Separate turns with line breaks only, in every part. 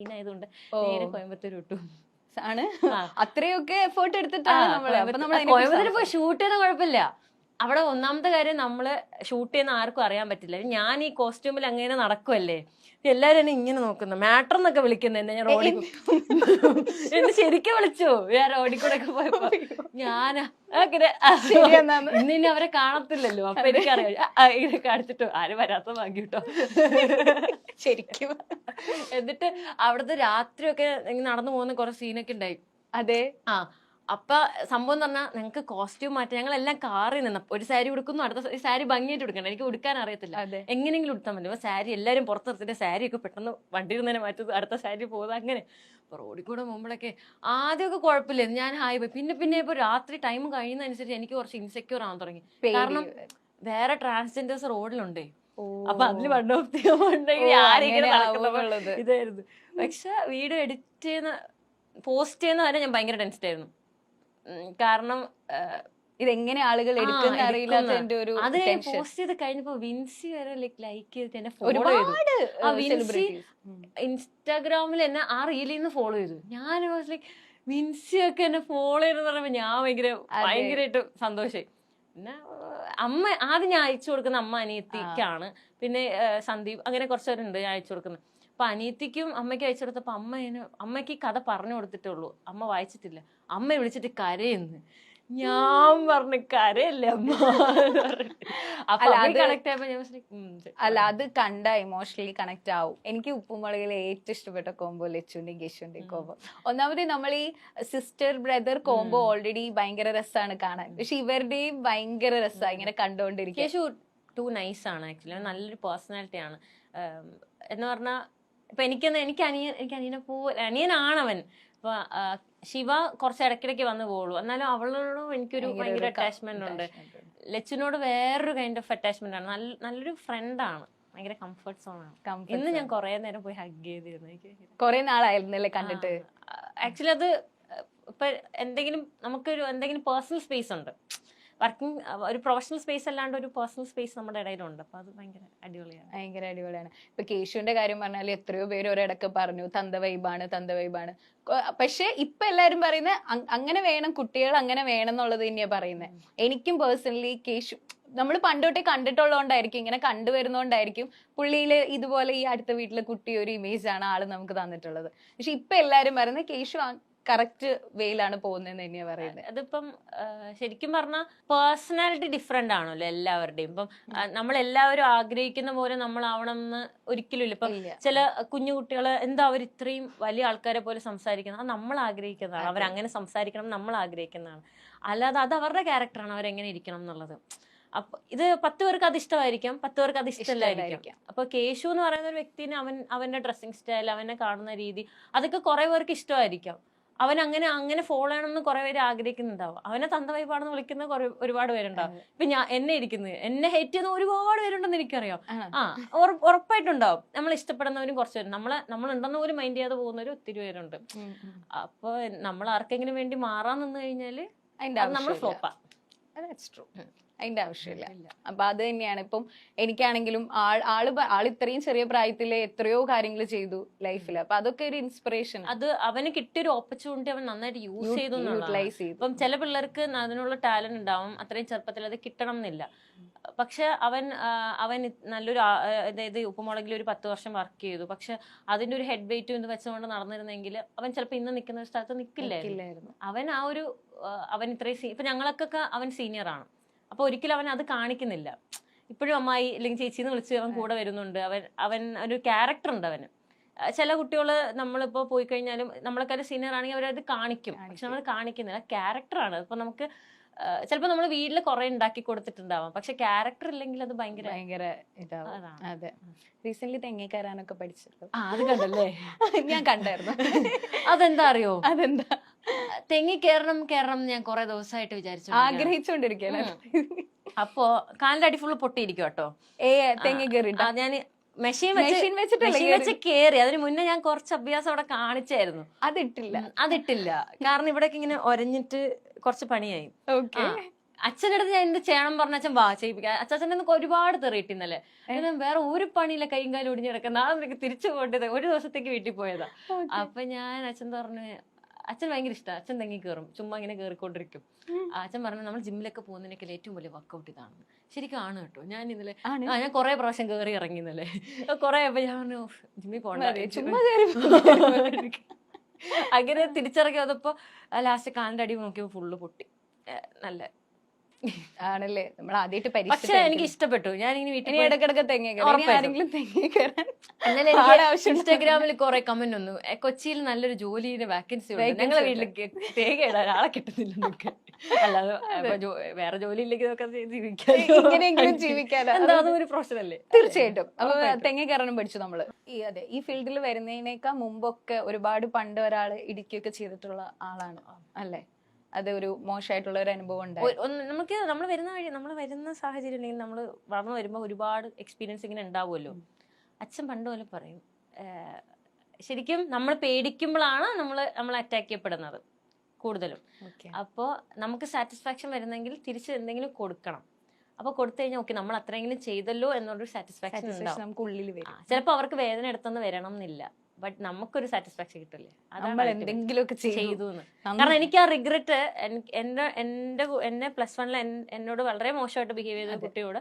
ആയതുകൊണ്ട് നേരെ കോയമ്പത്തൂർ വിട്ടു.
ആണ് അത്രയൊക്കെ എഫേർട്ട് എടുത്തിട്ടാണ്
കോയമ്പത്തൂർ പോയി ഷൂട്ട് ചെയ്ത കുഴപ്പമില്ല. അവിടെ ഒന്നാമത്തെ കാര്യം നമ്മള് ഷൂട്ട് ചെയ്യുന്ന ആർക്കും അറിയാൻ പറ്റില്ല. ഞാൻ ഈ കോസ്റ്റ്യൂമിൽ അങ്ങനെ നടക്കുമല്ലേ, എല്ലാരും എന്നെ ഇങ്ങനെ നോക്കുന്നു, മാറ്റർ എന്നൊക്കെ വിളിക്കുന്നത് എന്നെ. ഞാൻ റോഡിൽ എന്നെ ശരിക്കും വിളിച്ചു, ഞാൻ റോഡിൽ കൂടെ ഒക്കെ പോയപ്പോ. ഞാനാ ഇന്ന് അവരെ കാണത്തില്ലല്ലോ, അപ്പൊ എനിക്കറിയാം ഇതൊക്കെ അടിച്ചിട്ടോ ആരും വരാത്ത വാങ്ങി കിട്ടോ
ശരിക്കും.
എന്നിട്ട് അവിടുത്തെ രാത്രിയൊക്കെ നടന്നു പോകുന്ന കുറെ സീനൊക്കെ ഉണ്ടായി.
അതെ.
അപ്പൊ സംഭവം എന്ന് പറഞ്ഞാൽ ഞങ്ങൾക്ക് കോസ്റ്റ്യൂം മാറ്റാം. ഞങ്ങളെല്ലാം കാറിൽ നിന്ന് ഒരു സാരി ഉടുക്കുന്നു, അടുത്ത സാരി ഭംഗിയായിട്ട് ഉടുക്കണം. എനിക്ക് ഉടുക്കാൻ അറിയത്തില്ല, എങ്ങനെയെങ്കിലും ഉടുത്താൽ മതി. അപ്പൊ സാരി എല്ലാരും പുറത്ത് നിർത്തിട്ട് സാരിയൊക്കെ പെട്ടെന്ന് വണ്ടിയിൽ നിന്ന് തന്നെ മാറ്റുന്നത്, അടുത്ത സാരി പോകുന്നത്. അങ്ങനെ റോഡിൽ കൂടെ പോകുമ്പോഴൊക്കെ ആദ്യമൊക്കെ കുഴപ്പമില്ലായിരുന്നു. ഞാൻ ഹായ് പോയി. പിന്നെ ഇപ്പൊ രാത്രി ടൈം കഴിയുന്നതനുസരിച്ച് എനിക്ക് കുറച്ച് ഇൻസെക്യൂർ ആവാൻ തുടങ്ങി. കാരണം വേറെ ട്രാൻസ്ജെൻഡേഴ്സ് റോഡിലുണ്ടേ. അപ്പൊ അതില് വണ്ണോണ്ടെങ്കിൽ ആരെങ്കിലും ഇതായിരുന്നു. പക്ഷെ വീഡിയോ എഡിറ്റ് ചെയ്യുന്ന പോസ്റ്റ് ചെയ്യുന്ന വരെ ഞാൻ ഭയങ്കര ടെൻസ്ഡ് ആയിരുന്നു. കാരണം
ഇതെങ്ങനെ ആളുകൾ എടുക്കുന്ന അറിയില്ലാത്തതിന്റെ ഒരു
അത് പോസ്റ്റ് ചെയ്ത് കഴിഞ്ഞപ്പോ വിൻസി വരെ ലൈക്ക് ചെയ്തിട്ട് എന്നെ ഫോളോ ചെയ്തു. വിൻസി ഇൻസ്റ്റാഗ്രാമിൽ എന്നെ ആ റീലിൽ നിന്ന് ഫോളോ ചെയ്തു. ഞാൻ ലൈക്ക് വിൻസി ഒക്കെ എന്നെ ഫോളോ ചെയ്തെന്ന് പറയുമ്പോ ഞാൻ ഭയങ്കരമായിട്ട് സന്തോഷായി. പിന്നെ അമ്മ ആദ്യം ഞാൻ അയച്ചു കൊടുക്കുന്ന അമ്മ അനിയത്തിക്കാണ്, പിന്നെ സന്ദീപ്, അങ്ങനെ കുറച്ചുപേരുണ്ട് ഞാൻ അയച്ചു കൊടുക്കുന്നത്. അപ്പൊ അനിയത്തിക്കും അമ്മയ്ക്ക് അയച്ചു കൊടുത്തപ്പോ അമ്മയ്ക്ക് ഈ കഥ പറഞ്ഞു കൊടുത്തിട്ടേ ഉള്ളൂ, അമ്മ വായിച്ചിട്ടില്ല. അമ്മ വിളിച്ചിട്ട് കരയെന്ന്. ഞാൻ പറഞ്ഞു കരയല്ലേ അമ്മ.
അല്ല അത് കണ്ട ഇമോഷണലി കണക്ട് ആവും. എനിക്ക് ഉപ്പുമുളകിലെ ഏറ്റവും ഇഷ്ടപ്പെട്ട കോംബോ ലച്ചുവിന്റെയും കേശുവിന്റെയും കോംബോ. ഒന്നാമത് നമ്മൾ ഈ സിസ്റ്റർ ബ്രദർ കോംബോ ഓൾറെഡി ഭയങ്കര രസമാണ് കാണാൻ, പക്ഷെ ഇവരുടെയും ഭയങ്കര രസമാണ് ഇങ്ങനെ കണ്ടുകൊണ്ടിരിക്കും.
കേശു ടു നൈസ് ആണ് ആക്ച്വലി, നല്ലൊരു പേഴ്സണാലിറ്റി ആണ്. എന്ന് പറഞ്ഞാൽ ഇപ്പൊ എനിക്ക് അനിയനാണ് അവൻ. അപ്പൊ ശിവ കുറച്ച് ഇടയ്ക്കിടയ്ക്ക് വന്നു പോകുള്ളൂ, എന്നാലും അവളോടും എനിക്കൊരു ഭയങ്കര അറ്റാച്ച്മെന്റ് ഉണ്ട്. ലച്ചുനോട് വേറൊരു കൈൻഡ് ഓഫ് അറ്റാച്ച്മെന്റ് ആണ്. നല്ലൊരു ഫ്രണ്ടാണ്, ഭയങ്കര കംഫർട്ട് സോൺ ആണ്. ഇന്ന് ഞാൻ കുറെ നേരം പോയി ഹഗ് ചെയ്തിരുന്നു.
കുറെ നാളായിരുന്നല്ലേ കണ്ടിട്ട്.
ആക്ച്വലി അത് ഇപ്പൊ എന്തെങ്കിലും പേഴ്സണൽ സ്പേസ് ഉണ്ട്. വർക്കിംഗ് ഒരു പ്രൊഫഷണൽ സ്പേസ് അല്ലാണ്ട് ഒരു പേഴ്സണൽ സ്പേസ് നമ്മുടെ ഇടയിലുണ്ട്. അപ്പൊ അത് ഭയങ്കര അടിപൊളിയാണ്. ഇപ്പൊ കേശുവിന്റെ കാര്യം പറഞ്ഞാൽ എത്രയോ പേര് ഒരിടക്ക് പറഞ്ഞു തന്ത വൈബാണ്. പക്ഷെ ഇപ്പൊ എല്ലാരും പറയുന്നത് അങ്ങനെ വേണം, കുട്ടികൾ അങ്ങനെ വേണം എന്നുള്ളത് തന്നെയാ പറയുന്നത്. എനിക്കും പേഴ്സണലി കേശു നമ്മൾ പണ്ടോട്ടേ കണ്ടിട്ടുള്ളതുകൊണ്ടായിരിക്കും, ഇങ്ങനെ കണ്ടുവരുന്നോണ്ടായിരിക്കും പുള്ളിയില് ഇതുപോലെ ഈ അടുത്ത വീട്ടിലെ കുട്ടി ഒരു ഇമേജ് ആണ് ആള് നമുക്ക് തന്നിട്ടുള്ളത്. പക്ഷെ ഇപ്പൊ എല്ലാരും പറയുന്നത് കേശു കറക്റ്റ് വേയിലാണ് പോകുന്നതെന്ന് തന്നെയാ പറയുന്നത്. അതിപ്പം ശരിക്കും പറഞ്ഞാൽ പേഴ്സണാലിറ്റി ഡിഫറെന്റ് ആണല്ലോ എല്ലാവരുടെയും. ഇപ്പം നമ്മളെല്ലാവരും ആഗ്രഹിക്കുന്ന പോലെ നമ്മളാവണം എന്ന് ഒരിക്കലും ഇല്ല. ഇപ്പം ചില കുഞ്ഞു കുട്ടികള് എന്താ അവർ ഇത്രയും വലിയ ആൾക്കാരെ പോലെ സംസാരിക്കുന്നത്, അത് നമ്മൾ ആഗ്രഹിക്കുന്നതാണ്. അവരങ്ങനെ സംസാരിക്കണം നമ്മൾ ആഗ്രഹിക്കുന്നതാണ്. അല്ലാതെ അത് അവരുടെ ക്യാരക്ടറാണ്, അവരെങ്ങനെ ഇരിക്കണം എന്നുള്ളത്. അപ്പൊ ഇത് 10 പേർക്ക് അത് ഇഷ്ടമായിരിക്കാം, 10 പേർക്ക് അത് ഇഷ്ടമല്ലായിരിക്കാം. അപ്പൊ കേശു എന്ന് പറയുന്ന ഒരു വ്യക്തിനെ അവന്റെ ഡ്രസ്സിങ് സ്റ്റൈൽ, അവനെ കാണുന്ന രീതി, അതൊക്കെ കുറെ പേർക്ക് ഇഷ്ടമായിരിക്കാം. അവൻ അങ്ങനെ ഫോളോ ചെയ്യണമെന്ന് കുറെ പേര് ആഗ്രഹിക്കുന്നുണ്ടാവും. അവനെ തന്ത വൈബാണെന്ന് വിളിക്കുന്ന ഒരുപാട് പേരുണ്ടാവും. ഇപ്പൊ എന്നെ ഹേറ്റ് ചെയ്യുന്ന ഒരുപാട് പേരുണ്ടെന്ന് എനിക്കറിയാം. ഉറപ്പായിട്ടുണ്ടാവും. നമ്മൾ ഇഷ്ടപ്പെടുന്നവരും കുറച്ച് പേര്, നമ്മളുണ്ടെന്ന് പോലും മൈൻഡ് ചെയ്യാതെ പോകുന്നവരും ഒത്തിരി പേരുണ്ട്. അപ്പൊ നമ്മൾ ആർക്കെങ്കിലും വേണ്ടി മാറാൻ നിന്ന് കഴിഞ്ഞാല് നമ്മൾ ഫ്ലോപ്പാ.
അതിന്റെ ആവശ്യമില്ല. അപ്പൊ അത് തന്നെയാണ് ഇപ്പം എനിക്കാണെങ്കിലും ആള് ഇത്രയും ചെറിയ പ്രായത്തില് എത്രയോ കാര്യങ്ങൾ ചെയ്തു ലൈഫിൽ. അപ്പൊ അതൊക്കെ ഒരു ഇൻസ്പിറേഷൻ.
അത് അവന് കിട്ടിയൊരു ഓപ്പർച്യൂണിറ്റി അവൻ നന്നായിട്ട് യൂസ് ചെയ്തു. ഇപ്പം ചില പിള്ളേർക്ക് അതിനുള്ള ടാലന്റ് ഉണ്ടാവും, അത്രയും ചെറുപ്പത്തിൽ അത് കിട്ടണം എന്നില്ല. പക്ഷെ അവൻ നല്ലൊരു, അതായത് ഉപ്പുമുളകിൽ ഒരു 10 വർഷം വർക്ക് ചെയ്തു. പക്ഷെ അതിന്റെ ഒരു ഹെഡ് വെയിറ്റും ഇത് വെച്ചുകൊണ്ട് നടന്നിരുന്നെങ്കിൽ അവൻ ചിലപ്പോൾ ഇന്ന് നിൽക്കുന്ന ഒരു സ്ഥലത്ത് നിൽക്കില്ലായിരുന്നു. അവൻ ഇത്രയും ഇപ്പൊ ഞങ്ങൾക്കൊക്കെ അവൻ സീനിയർ ആണ്. അപ്പൊ ഒരിക്കലും അവൻ അത് കാണിക്കുന്നില്ല. ഇപ്പോഴും അമ്മായി അല്ലെങ്കിൽ ചേച്ചിന്ന് വിളിച്ച് അവൻ കൂടെ വരുന്നുണ്ട്. അവൻ ഒരു ക്യാരക്ടർ ഉണ്ട് അവന്. ചില കുട്ടികള് നമ്മളിപ്പോ പോയി കഴിഞ്ഞാലും നമ്മളൊക്കെ സീനിയർ ആണെങ്കിൽ അവരത് കാണിക്കും, പക്ഷെ നമ്മൾ കാണിക്കുന്നില്ല. ക്യാരക്ടറാണ്. ഇപ്പൊ നമുക്ക് ചിലപ്പോ നമ്മൾ വീട്ടിൽ കുറെ ഉണ്ടാക്കി കൊടുത്തിട്ടുണ്ടാവാം, പക്ഷെ ക്യാരക്ടർ ഇല്ലെങ്കിൽ അത് ഭയങ്കര
ഇതാവും. അതെ. റീസെന്റ് തെങ്ങി കയറാനൊക്കെ പഠിച്ചല്ലോ.
അത് കണ്ടല്ലേ?
ഞാൻ കണ്ടായിരുന്നു.
അതെന്താ അറിയോ?
അതെന്താ?
തെങ്ങി കയറണം ഞാൻ കുറെ ദിവസമായിട്ട് വിചാരിച്ചു,
ആഗ്രഹിച്ചോണ്ടിരിക്കുകയാണ്.
അപ്പോ കാലിന്റെ അടി ഫുള്ള് പൊട്ടിയിരിക്കും കേട്ടോ.
തെങ്ങി കയറി
ഞാൻ മെഷീൻ വെച്ച് കേറി. അതിന് മുന്നേ ഞാൻ കുറച്ച് അഭ്യാസം അവിടെ കാണിച്ചായിരുന്നു.
അതിട്ടില്ല.
കാരണം ഇവിടേക്ക് ഇങ്ങനെ ഒരഞ്ഞിട്ട് കുറച്ച് പണിയായി. അച്ഛൻ്റെ അടുത്ത് ഞാൻ എന്ത് ചെയ്യണം പറഞ്ഞ അച്ഛൻ വാ ചെയ്യിപ്പിക്കാം. അച്ഛൻ്റെ നിന്ന് ഒരുപാട് തെറിയിട്ട് ഇന്നലെ. വേറെ ഒരു പണിയില്ല, കൈയും കാലും ഒടിഞ്ഞു കിടക്കുക. നാളെ നിനക്ക് തിരിച്ചു പോകേണ്ടത്, ഒരു ദിവസത്തേക്ക് വീട്ടിൽ പോയതാ. അപ്പൊ ഞാൻ അച്ഛൻ പറഞ്ഞു, അച്ഛൻ ഭയങ്കര ഇഷ്ടമാണ്, അച്ഛൻ തെങ്ങി കയറും, ചുമ്മാ ഇങ്ങനെ കയറിക്കൊണ്ടിരിക്കും. അച്ഛൻ പറഞ്ഞു നമ്മൾ ജിമ്മിലൊക്കെ പോകുന്നതിനൊക്കെ ഏറ്റവും വലിയ വർക്കൗട്ട് ഇതാണ്. ശരിക്കും ആണ് കേട്ടോ. ഞാൻ ഇന്നലെ ഞാൻ കുറെ പ്രാവശ്യം കയറി ഇറങ്ങി ഇന്നലെ കുറെ. അപ്പൊ ഞാൻ പറഞ്ഞു ജിമ്മിൽ പോകണ്ട, ചുമ്മാ അങ്ങനെ തിരിച്ചിറങ്ങി വന്നപ്പോ ലാസ്റ്റ് കാലിന്റെ അടി നോക്കിയപ്പോ ഫുള്ള് പൊട്ടി. നല്ല
ആണല്ലേ, നമ്മൾ ആദ്യമായിട്ട്
പക്ഷെ എനിക്ക് ഇഷ്ടപ്പെട്ടു. ഞാൻ ഇനി വീട്ടിൽ
ഇടക്കിടക്ക് തെങ്ങി
ഇൻസ്റ്റാഗ്രാമിൽ കുറെ കമന്റ് വന്നു, കൊച്ചിയിൽ നല്ലൊരു ജോലിയുടെ വാക്കൻസി ഉണ്ട്, ഞങ്ങളെ വീട്ടിലേക്ക് തേങ്ങ ഇടാൻ ആളെ കിട്ടുന്നില്ല എന്നൊക്കെ. അല്ലാതെ വേറെ ജോലി ഇല്ലെങ്കിൽ
ഇങ്ങനെയെങ്കിലും ജീവിക്കാനോ,
എന്താ അതും ഒരു പ്രൊഫഷൻ അല്ലേ.
തീർച്ചയായിട്ടും. അപ്പൊ തെങ്ങി കയറാനും പഠിച്ചു നമ്മള്. അതെ, ഈ ഫീൽഡിൽ വരുന്നതിനേക്കാൾ മുമ്പൊക്കെ ഒരുപാട് പണ്ട് ഒരാൾ ഇടിക്കുകയൊക്കെ ചെയ്തിട്ടുള്ള ആളാണ് അല്ലേ? അത് ഒരു മോശമായിട്ടുള്ള ഒരു അനുഭവം
നമുക്ക് നമ്മൾ വരുന്ന സാഹചര്യം ഉണ്ടെങ്കിൽ നമ്മൾ വളർന്നു വരുമ്പോൾ ഒരുപാട് എക്സ്പീരിയൻസ് ഇങ്ങനെ ഉണ്ടാവുമല്ലോ. അച്ഛൻ പണ്ട് പോലെ പറയും, ശരിക്കും നമ്മൾ പേടിക്കുമ്പോഴാണ് നമ്മൾ അറ്റാക്ക് ചെയ്യപ്പെടുന്നത് കൂടുതലും. അപ്പോൾ നമുക്ക് സാറ്റിസ്ഫാക്ഷൻ വരുന്നെങ്കിൽ തിരിച്ച് എന്തെങ്കിലും കൊടുക്കണം. അപ്പൊ കൊടുത്തു കഴിഞ്ഞാൽ ഓക്കെ നമ്മൾ അത്രയെങ്കിലും ചെയ്തല്ലോ എന്നൊരു സാറ്റിസ്ഫാക്ഷൻ ഉണ്ടാവും
നമുക്ക് ഉള്ളിൽ വരും.
ചിലപ്പോൾ അവർക്ക് വേദന എടുത്തെന്ന് വരണം എന്നില്ല, ബട്ട് നമുക്കൊരു സാറ്റിസ്ഫാക്ഷൻ കിട്ടില്ലേ,
നമ്മൾ എന്തെങ്കിലുമൊക്കെ
ചെയ്തു എന്ന്. കാരണം എനിക്ക് ആ റിഗ്രറ്റ്, എന്നെ +1 എന്നോട് വളരെ മോശമായിട്ട് ബിഹേവ് ചെയ്ത കുട്ടിയോട്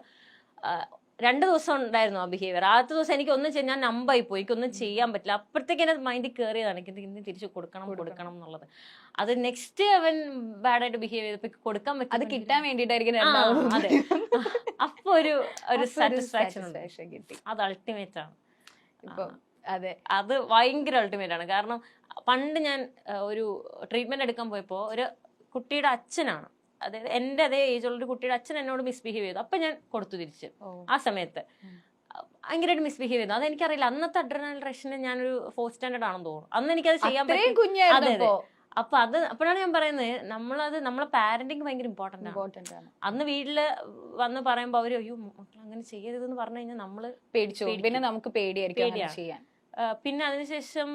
2 ദിവസം ഉണ്ടായിരുന്നു ആ ബിഹേവിയർ. ആദ്യത്തെ ദിവസം എനിക്ക് ഒന്നും ചെയ്യാൻ, ഞാൻ നമ്പായി പോയി, എനിക്കൊന്നും ചെയ്യാൻ പറ്റില്ല. അപ്പോഴത്തേക്ക് എന്നെ മൈൻഡിൽ കയറിയതാണ് എനിക്ക് ഇന്ന് തിരിച്ചു കൊടുക്കണം എന്നുള്ളത്. അത് നെക്സ്റ്റ് അവൻ ബാഡായിട്ട് ബിഹേവ് ചെയ്തപ്പോ കൊടുക്കാൻ പറ്റും,
അത് കിട്ടാൻ വേണ്ടിട്ടായിരിക്കും.
അതെ, അപ്പൊ ഒരു സാറ്റിസ്ഫാക്ഷൻ കിട്ടി. അത് അൾട്ടിമേറ്റ് ആണ്.
ഇപ്പൊ അതെ,
അത് ഭയങ്കര അൾട്ടിമേറ്റ് ആണ്. കാരണം പണ്ട് ഞാൻ ഒരു ട്രീറ്റ്മെന്റ് എടുക്കാൻ പോയപ്പോ ഒരു കുട്ടിയുടെ അച്ഛനാണ്, അതായത് എന്റെ അതേ ഏജുള്ള ഒരു കുട്ടിയുടെ അച്ഛൻ എന്നോട് മിസ്ബിഹേവ് ചെയ്തു. അപ്പൊ ഞാൻ കൊടുത്തു തിരിച്ച്. ആ സമയത്ത് ഭയങ്കരമായിട്ട് മിസ്ബിഹേവ് ചെയ്തു. അതെനിക്കറിയില്ല, അന്നത്തെ അഡ്രിനൽ റഷിന് ഞാനൊരു 4th സ്റ്റാൻഡേർഡ് ആണെന്ന് തോന്നുന്നു. അന്ന് എനിക്കത് ചെയ്യാൻ പറ്റും. അപ്പൊ അപ്പോഴാണ് ഞാൻ പറയുന്നത്, നമ്മളെ പാരന്റിങ് ഭയങ്കര ഇമ്പോർട്ടന്റ് ആണ്. അന്ന് വീട്ടില് വന്ന് പറയുമ്പോ അവര് അയ്യോ മക്കൾ അങ്ങനെ ചെയ്യരുതെന്ന് പറഞ്ഞു കഴിഞ്ഞാൽ നമ്മള്
പേടിച്ചു. പിന്നെ നമുക്ക് പേടിയായിരിക്കും.
പിന്നെ അതിനുശേഷം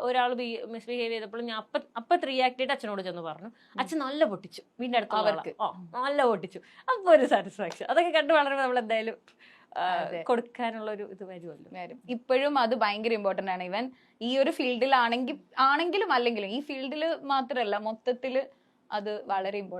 ഒരാൾ മിസ്ബിഹേവ് ചെയ്തപ്പോൾ ഞാൻ അപ്പൊ റിയാക്ട് ചെയ്തിട്ട് അച്ഛനോട് ചെന്ന് പറഞ്ഞു. അച്ഛൻ നല്ല പൊട്ടിച്ചു, വീടിന്റെ അടുത്ത് അവർക്ക് നല്ല പൊട്ടിച്ചു. അപ്പൊ ഒരു സാറ്റിസ്ഫാക്ഷൻ. അതൊക്കെ കണ്ടു വളരുമ്പോൾ നമ്മൾ എന്തായാലും കൊടുക്കാനുള്ള ഒരു ഇത് വരുമല്ലോ.
ഇപ്പോഴും അത് ഭയങ്കര ഇമ്പോർട്ടന്റ് ആണ്. ഇവൻ ഈ ഒരു ഫീൽഡിൽ ആണെങ്കിലും അല്ലെങ്കിലും, ഈ ഫീൽഡിൽ മാത്രമല്ല മൊത്തത്തില് അത് വളരെ ഇമ്പോർട്ടന്റ്.